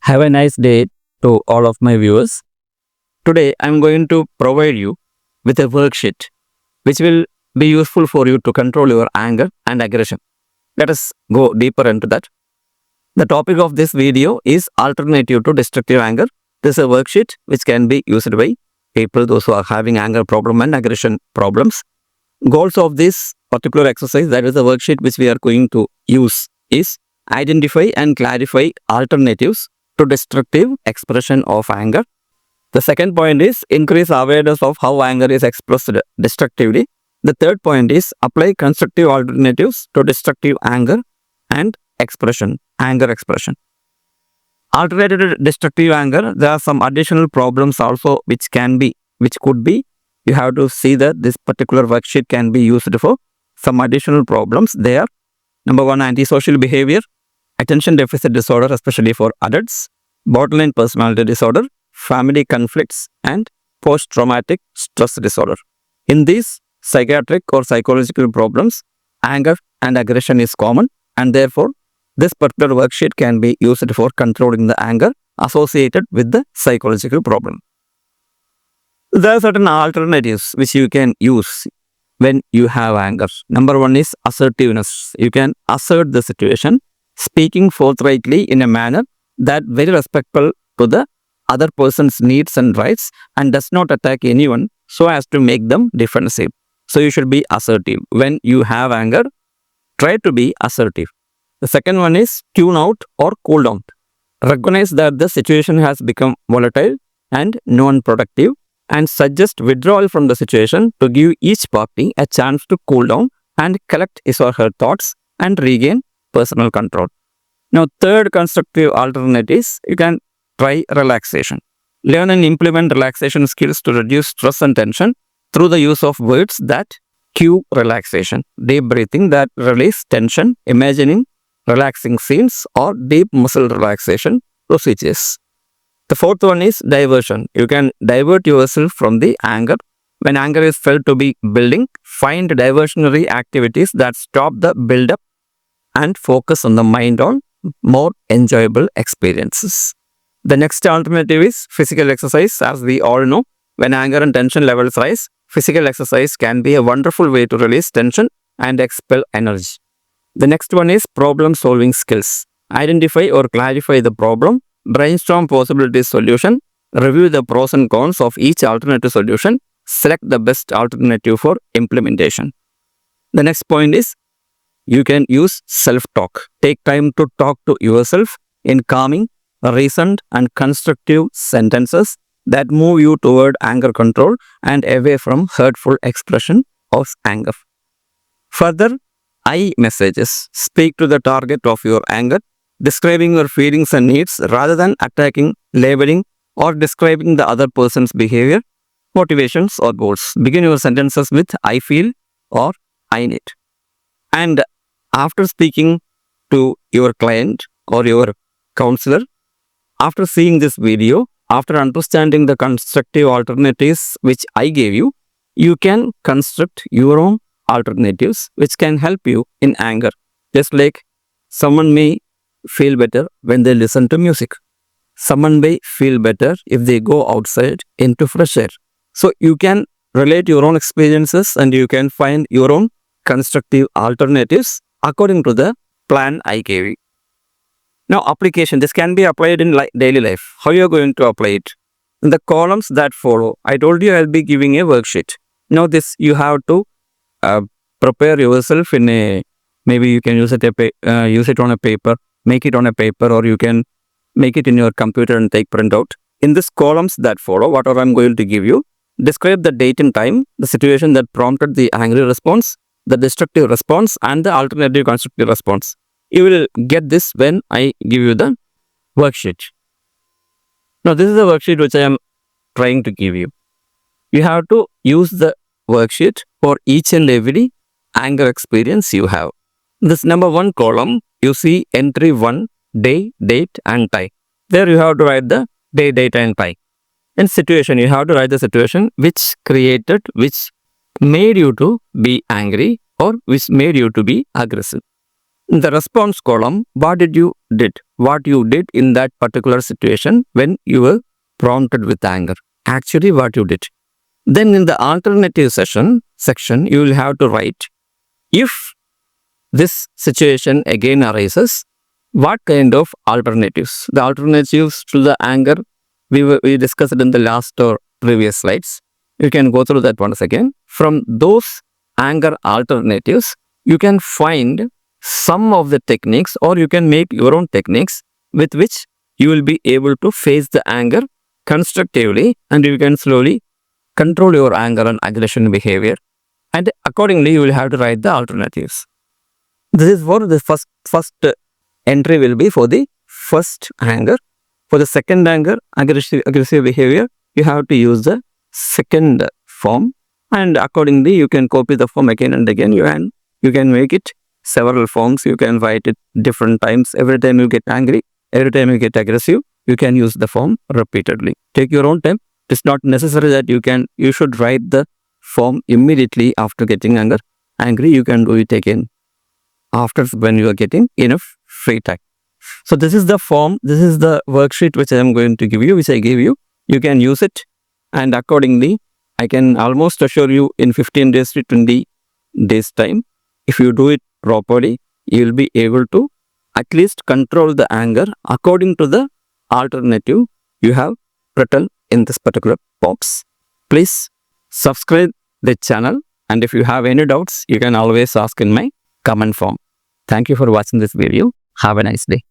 Have a nice day to all of my viewers. Today, I'm going to provide you with a worksheet which will be useful for you to control your anger and aggression. Let us go deeper into that. The topic of this video is alternative to destructive anger. This is a worksheet which can be used by people those who are having anger problem and aggression problems. Goals of this particular exercise, that is the worksheet which we are going to use, is identify and clarify alternatives to destructive expression of anger. The second point is increase awareness of how anger is expressed destructively. The third point is apply constructive alternatives to destructive anger and anger expression. Alternative to destructive anger, there are some additional problems also which could be. You have to see that this particular worksheet can be used for some additional problems. They are: number one, antisocial behavior, attention deficit disorder, especially for adults, borderline personality disorder, family conflicts, and post-traumatic stress disorder. In these psychiatric or psychological problems, anger and aggression is common, and therefore, this particular worksheet can be used for controlling the anger associated with the psychological problem. There are certain alternatives which you can use when you have anger. Number one is assertiveness. You can assert the situation, speaking forthrightly in a manner that very respectful to the other person's needs and rights and does not attack anyone so as to make them defensive. So you should be assertive. When you have anger, try to be assertive. The second one is tune out or cool down. Recognize that the situation has become volatile and non-productive and suggest withdrawal from the situation to give each party a chance to cool down and collect his or her thoughts and regain personal control. Now, third constructive alternative is you can try relaxation. Learn and implement relaxation skills to reduce stress and tension through the use of words that cue relaxation, deep breathing that release tension, imagining relaxing scenes, or deep muscle relaxation procedures. The fourth one is diversion. You can divert yourself from the anger. When anger is felt to be building, find diversionary activities that stop the build-up and focus on the mind on more enjoyable experiences. The next alternative is physical exercise. As we all know, when anger and tension levels rise, physical exercise can be a wonderful way to release tension and expel energy. The next one is problem-solving skills. Identify or clarify the problem, brainstorm possibility solution, review the pros and cons of each alternative solution, select the best alternative for implementation. The next point is you can use self-talk. Take time to talk to yourself in calming, reasoned, and constructive sentences that move you toward anger control and away from hurtful expression of anger. Further, I messages. Speak to the target of your anger, describing your feelings and needs rather than attacking, labeling, or describing the other person's behavior, motivations, or goals. Begin your sentences with I feel or I need. And after speaking to your client or your counselor, after seeing this video, after understanding the constructive alternatives which I gave you, you can construct your own alternatives which can help you in anger. Just like someone may feel better when they listen to music. Someone may feel better if they go outside into fresh air. So you can relate your own experiences and you can find your own constructive alternatives according to the plan I gave you. Now, application. This can be applied in daily life. How you are going to apply it? In the columns that follow, I told you I'll be giving a worksheet. Now, this you have to prepare yourself in a, maybe you can use it on a paper, make it on a paper, or you can make it in your computer and take printout. In this columns that follow, whatever I'm going to give you, describe the date and time, the situation that prompted the angry response, the destructive response, and the alternative constructive response. You will get this when I give you the worksheet. Now, this is the worksheet which I am trying to give you. You have to use the worksheet for each and every anger experience you have. This number one column, you see entry 1, day, date, and time. There you have to write the day, date, and time. In situation, you have to write the situation which made you to be angry or which made you to be aggressive. In the response column, what you did in that particular situation when you were prompted with anger. Actually, what you did. Then in the alternative section, you will have to write, if this situation again arises, what kind of alternatives? The alternatives to the anger we discussed in the last or previous slides. You can go through that once again. From those anger alternatives, you can find some of the techniques, or you can make your own techniques with which you will be able to face the anger constructively, and you can slowly control your anger and aggression behavior. And accordingly, you will have to write the alternatives. This is for the first entry will be for the first anger. For the second anger, aggressive behavior, you have to use the second form, and accordingly you can copy the form again and again. You can make it several forms. You can write it different times. Every time you get angry, every time you get aggressive, you can use the form repeatedly. Take your own time. It's not necessary that you should write the form immediately after getting angry. You can do it again after, when you are getting enough free time. So this is the form, this is the worksheet which I am going to give you, which I gave you. You can use it, and accordingly, I can almost assure you in 15 days to 20 days time, if you do it properly, you will be able to at least control the anger according to the alternative you have written in this particular box. Please subscribe the channel, and if you have any doubts, you can always ask in my comment form. Thank you for watching this video. Have a nice day.